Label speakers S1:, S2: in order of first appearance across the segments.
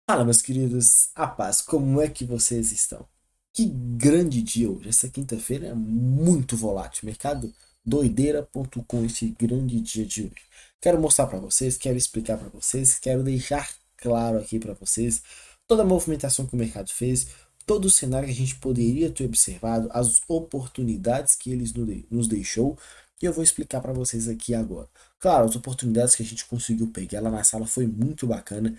S1: Fala, meus queridos, a paz, como é que vocês estão? Que grande dia hoje, essa quinta-feira é muito volátil, mercado doideira.com, esse grande dia de hoje. Quero mostrar para vocês, quero explicar para vocês, quero deixar claro aqui para vocês toda a movimentação que o mercado fez, todo o cenário que a gente poderia ter observado, as oportunidades que eles nos deixou, e eu vou explicar para vocês aqui agora. Claro, as oportunidades que a gente conseguiu pegar lá na sala foi muito bacana,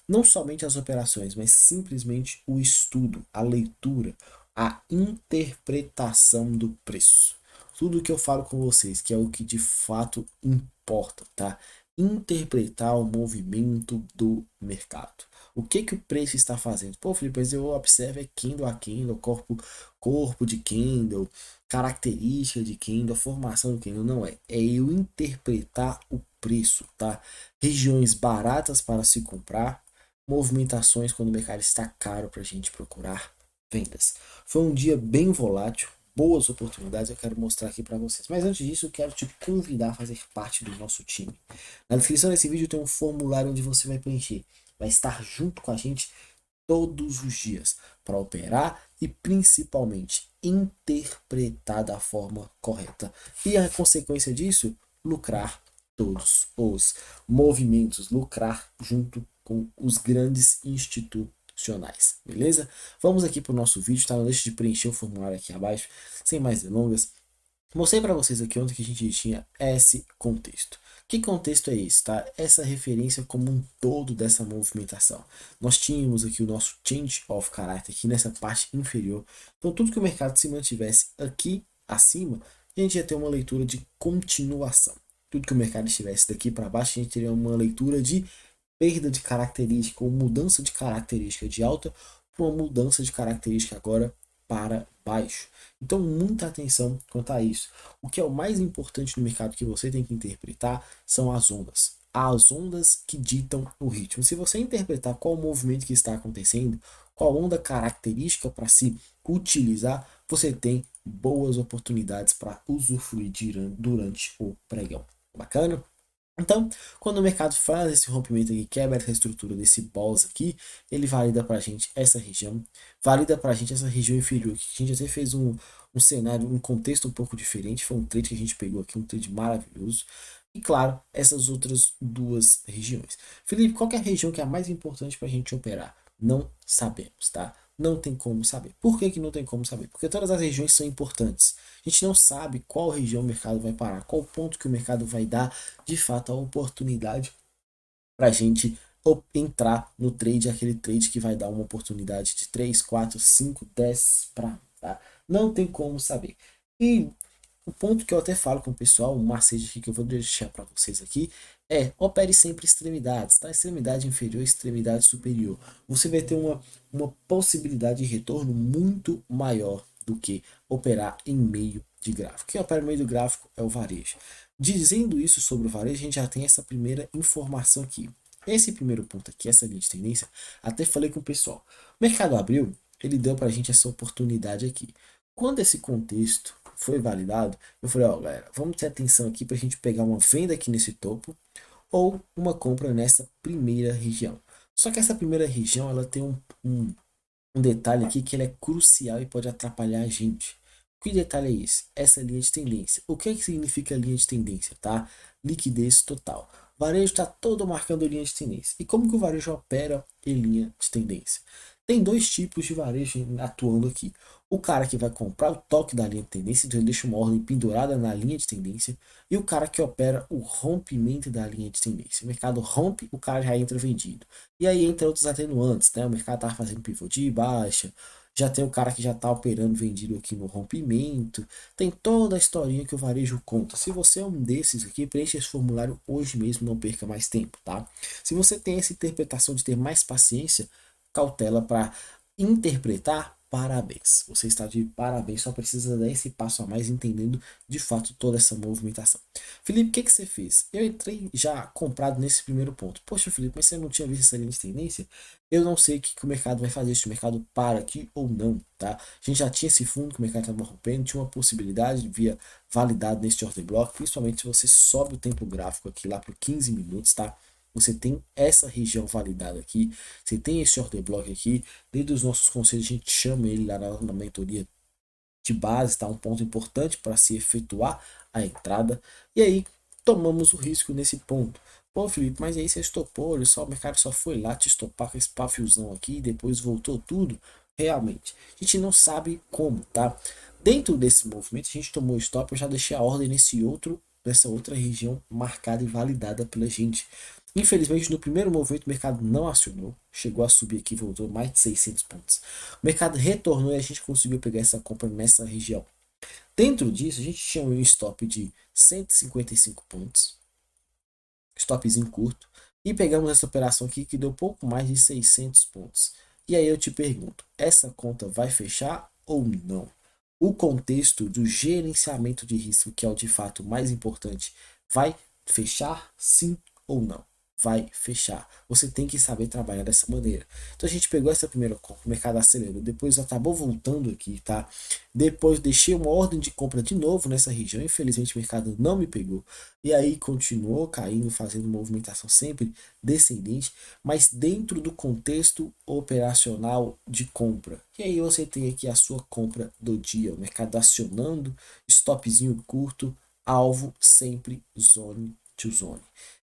S1: não somente as operações, mas simplesmente o estudo, a leitura, a interpretação do preço. Tudo que eu falo com vocês, que é o que de fato importa, tá? Interpretar o movimento do mercado. O que que o preço está fazendo? Pô, Felipe, mas eu observo é candle a candle, corpo de candle, característica de candle, a formação do candle. Não é. É eu interpretar o preço, tá? Regiões baratas para se comprar, movimentações quando o mercado está caro para a gente procurar vendas. Foi um dia bem volátil, boas oportunidades, eu quero mostrar aqui para vocês. Mas antes disso, eu quero te convidar a fazer parte do nosso time. Na descrição desse vídeo tem um formulário onde você vai preencher. Vai estar junto com a gente todos os dias para operar e principalmente interpretar da forma correta. E a consequência disso, lucrar todos os movimentos, lucrar junto com os grandes institucionais, beleza? Vamos aqui para o nosso vídeo, tá? Não deixe de preencher o formulário aqui abaixo, sem mais delongas. Mostrei para vocês aqui ontem que a gente tinha esse contexto. Que contexto é esse, tá? Essa referência como um todo dessa movimentação. Nós tínhamos aqui o nosso change of character aqui nessa parte inferior. Então tudo que o mercado se mantivesse aqui acima, a gente ia ter uma leitura de continuação. Tudo que o mercado estivesse daqui para baixo, a gente teria uma leitura de perda de característica ou mudança de característica de alta para uma mudança de característica agora para baixo. Então, muita atenção quanto a isso. O que é o mais importante no mercado que você tem que interpretar são as ondas. As ondas que ditam o ritmo. Se você interpretar qual o movimento que está acontecendo, qual onda característica para se utilizar, você tem boas oportunidades para usufruir durante o pregão. Bacana? Então, quando o mercado faz esse rompimento aqui, quebra essa estrutura desse BOS aqui, ele valida para a gente essa região, valida para a gente essa região inferior, que a gente até fez um cenário, um contexto um pouco diferente, foi um trade que a gente pegou aqui, um trade maravilhoso, e claro, essas outras duas regiões. Felipe, qual que é a região que é a mais importante para a gente operar? Não sabemos, tá? Não tem como saber. Por que que não tem como saber? Porque todas as regiões são importantes. A gente não sabe qual região o mercado vai parar, qual ponto que o mercado vai dar de fato a oportunidade para a gente entrar no trade, aquele trade que vai dar uma oportunidade de 3 4 5 10 para, tá? Não tem como saber. E o ponto que eu até falo com o pessoal, um macete aqui que eu vou deixar para vocês aqui, é opere sempre extremidades, tá? Extremidade inferior, extremidade superior. Você vai ter uma possibilidade de retorno muito maior do que operar em meio de gráfico. Quem opera em meio do gráfico é o varejo. Dizendo isso sobre o varejo, a gente já tem essa primeira informação aqui. Esse primeiro ponto aqui, essa linha de tendência, até falei com o pessoal. O mercado abriu, ele deu para a gente essa oportunidade aqui. Quando esse contexto foi validado, eu falei, ó, galera, vamos ter atenção aqui para a gente pegar uma venda aqui nesse topo ou uma compra nessa primeira região. Só que essa primeira região, ela tem um detalhe aqui que ele é crucial e pode atrapalhar a gente. Que detalhe é esse? Essa linha de tendência. O que significa linha de tendência, tá? Liquidez total. O varejo está todo marcando linha de tendência. E como que o varejo opera em linha de tendência? Tem dois tipos de varejo atuando aqui. O cara que vai comprar o toque da linha de tendência, então ele deixa uma ordem pendurada na linha de tendência, e o cara que opera o rompimento da linha de tendência. O mercado rompe, o cara já entra vendido. E aí entra outros atenuantes, né? O mercado tá fazendo pivô de baixa, já tem o cara que já tá operando vendido aqui no rompimento. Tem toda a historinha que o varejo conta. Se você é um desses aqui, preencha esse formulário hoje mesmo, não perca mais tempo, tá? Se você tem essa interpretação de ter mais paciência, cautela para interpretar, parabéns. Você está de parabéns, só precisa dar esse passo a mais entendendo de fato toda essa movimentação. Felipe, o que que você fez? Eu entrei já comprado nesse primeiro ponto. Poxa, Felipe, mas você não tinha visto essa linha de tendência? Eu não sei o que o mercado vai fazer, se o mercado para aqui ou não, tá? A gente já tinha esse fundo que o mercado estava rompendo, tinha uma possibilidade de via validado nesse order block, principalmente se você sobe o tempo gráfico aqui lá para 15 minutos, tá? você tem essa região validada aqui, você tem esse order block aqui, dentro dos nossos conselhos a gente chama ele lá na mentoria de base, tá? Um ponto importante para se efetuar a entrada, e aí tomamos o risco nesse ponto. Pô, Felipe, mas aí você estopou, olha só, o mercado só foi lá te estopar com esse pafiozão aqui, e depois voltou tudo. Realmente, a gente não sabe como, tá? Dentro desse movimento, a gente tomou stop, eu já deixei a ordem nessa outra região marcada e validada pela gente. Infelizmente, no primeiro movimento, o mercado não acionou, chegou a subir aqui, voltou mais de 600 pontos. O mercado retornou e a gente conseguiu pegar essa compra nessa região. Dentro disso, a gente tinha um stop de 155 pontos, stopzinho curto, e pegamos essa operação aqui que deu pouco mais de 600 pontos. E aí eu te pergunto, essa conta vai fechar ou não? O contexto do gerenciamento de risco, que é o de fato mais importante, vai fechar sim ou não? Vai fechar. Você tem que saber trabalhar dessa maneira. Então a gente pegou essa primeira compra, o mercado acelerou, depois acabou voltando aqui, tá? Depois deixei uma ordem de compra de novo nessa região, infelizmente o mercado não me pegou. E aí continuou caindo, fazendo movimentação sempre descendente, mas dentro do contexto operacional de compra. E aí você tem aqui a sua compra do dia, o mercado acionando, stopzinho curto, alvo sempre zone to zone.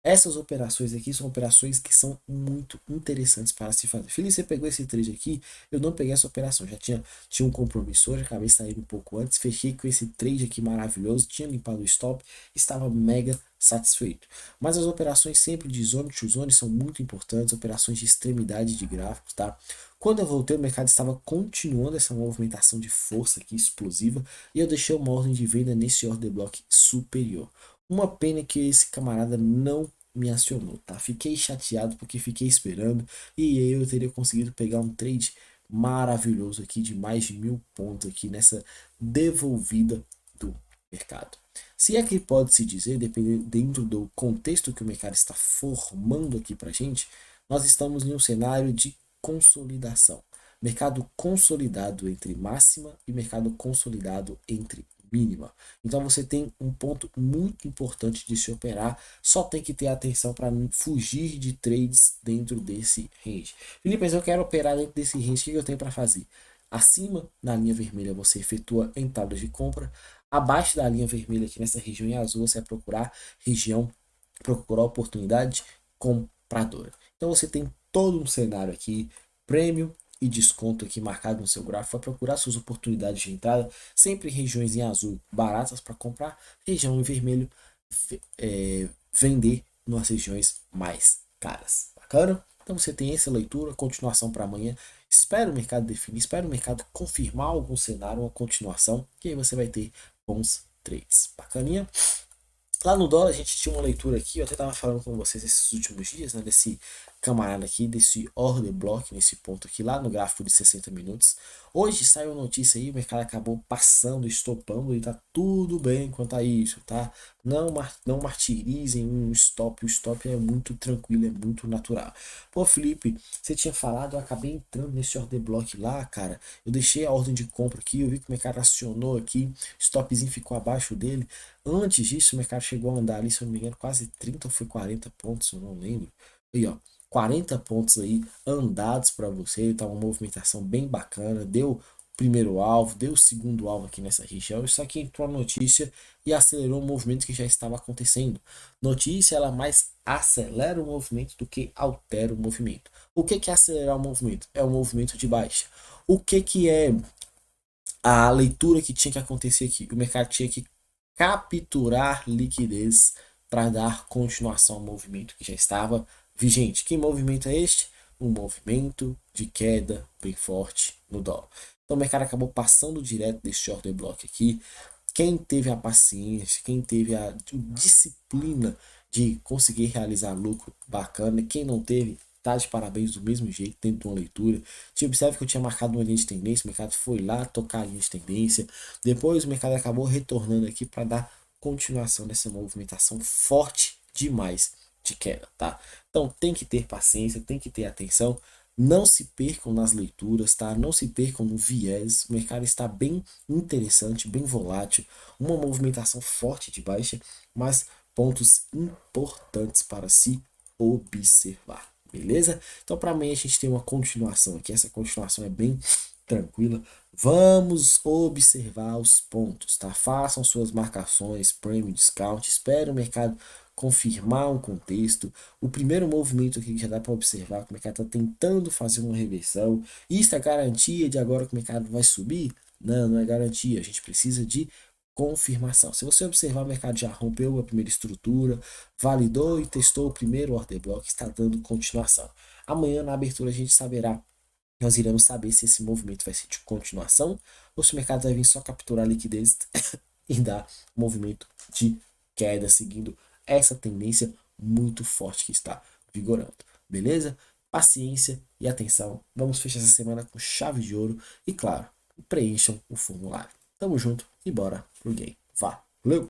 S1: Essas operações aqui são operações que são muito interessantes para se fazer. Felipe, você pegou esse trade aqui, eu não peguei essa operação, já tinha um compromisso hoje, acabei saindo um pouco antes, fechei com esse trade aqui maravilhoso, tinha limpado o stop, estava mega satisfeito. Mas as operações sempre de zone to zone são muito importantes, operações de extremidade de gráficos, tá? Quando eu voltei, o mercado estava continuando essa movimentação de força aqui explosiva e eu deixei uma ordem de venda nesse order block superior. Uma pena que esse camarada não me acionou, tá? Fiquei chateado porque fiquei esperando e aí eu teria conseguido pegar um trade maravilhoso aqui de mais de 1.000 pontos aqui nessa devolvida do mercado. Se é que pode se dizer, dependendo dentro do contexto que o mercado está formando aqui para gente, nós estamos em um cenário de consolidação. Mercado consolidado entre máxima e mercado consolidado entre mínima. Então você tem um ponto muito importante de se operar, só tem que ter atenção para não fugir de trades dentro desse range. Felipe, mas eu quero operar dentro desse range, o que eu tenho para fazer? Acima da linha vermelha você efetua entradas de compra, abaixo da linha vermelha aqui nessa região em azul você vai procurar oportunidade compradora. Então você tem todo um cenário aqui, prêmio e desconto aqui marcado no seu gráfico, vai procurar suas oportunidades de entrada, sempre em regiões em azul baratas para comprar, região em vermelho vender nas regiões mais caras. Bacana? Então você tem essa leitura, continuação para amanhã. Espera o mercado definir, espera o mercado confirmar algum cenário, uma continuação, que aí você vai ter bons trades. Bacaninha? Lá no dólar a gente tinha uma leitura aqui, eu até estava falando com vocês esses últimos dias, né, desse camarada aqui, desse order block, nesse ponto aqui, lá no gráfico de 60 minutos. Hoje saiu notícia aí, o mercado acabou passando, estopando, e tá tudo bem quanto a isso, tá? Não martirizem um stop, o stop é muito tranquilo, é muito natural. Pô, Felipe, você tinha falado, eu acabei entrando nesse order block lá, cara, eu deixei a ordem de compra aqui, eu vi que o mercado acionou aqui, stopzinho ficou abaixo dele. Antes disso, o mercado chegou a andar ali, se eu não me engano, quase 30 ou foi 40 pontos, eu não lembro. Aí, ó, 40 pontos aí andados para você, tá uma movimentação bem bacana, deu o primeiro alvo, deu o segundo alvo aqui nessa região, isso aqui entrou a notícia e acelerou o movimento que já estava acontecendo. Notícia, ela mais acelera o movimento do que altera o movimento. O que é acelerar o movimento? É o movimento de baixa. O que é a leitura que tinha que acontecer aqui? O mercado tinha que capturar liquidez para dar continuação ao movimento que já estava vigente. Que movimento é este? Um movimento de queda bem forte no dólar. Então o mercado acabou passando direto desse order block aqui. Quem teve a paciência, quem teve a disciplina de conseguir realizar lucro bacana, quem não teve, tá de parabéns do mesmo jeito, dentro de uma leitura. Você observa que eu tinha marcado uma linha de tendência, o mercado foi lá tocar a linha de tendência, depois o mercado acabou retornando aqui para dar continuação dessa movimentação forte demais de queda, tá? Então tem que ter paciência, tem que ter atenção, não se percam nas leituras, tá? Não se percam no viés, o mercado está bem interessante, bem volátil, uma movimentação forte de baixa, mas pontos importantes para se observar, beleza? Então para amanhã a gente tem uma continuação aqui, essa continuação é bem tranquila. Vamos observar os pontos, tá? Façam suas marcações, premium, discount, espere o mercado confirmar um contexto. O primeiro movimento aqui que já dá para observar que o mercado está tentando fazer uma reversão. Isso é garantia de agora que o mercado vai subir? Não, não é garantia. A gente precisa de confirmação. Se você observar, o mercado já rompeu a primeira estrutura, validou e testou o primeiro order block, está dando continuação. Amanhã na abertura a gente saberá, nós iremos saber se esse movimento vai ser de continuação ou se o mercado vai vir só capturar a liquidez e dar movimento de queda, seguindo essa tendência muito forte que está vigorando. Beleza? Paciência e atenção. Vamos fechar essa semana com chave de ouro e, claro, preencham o formulário. Tamo junto e bora pro game. Valeu!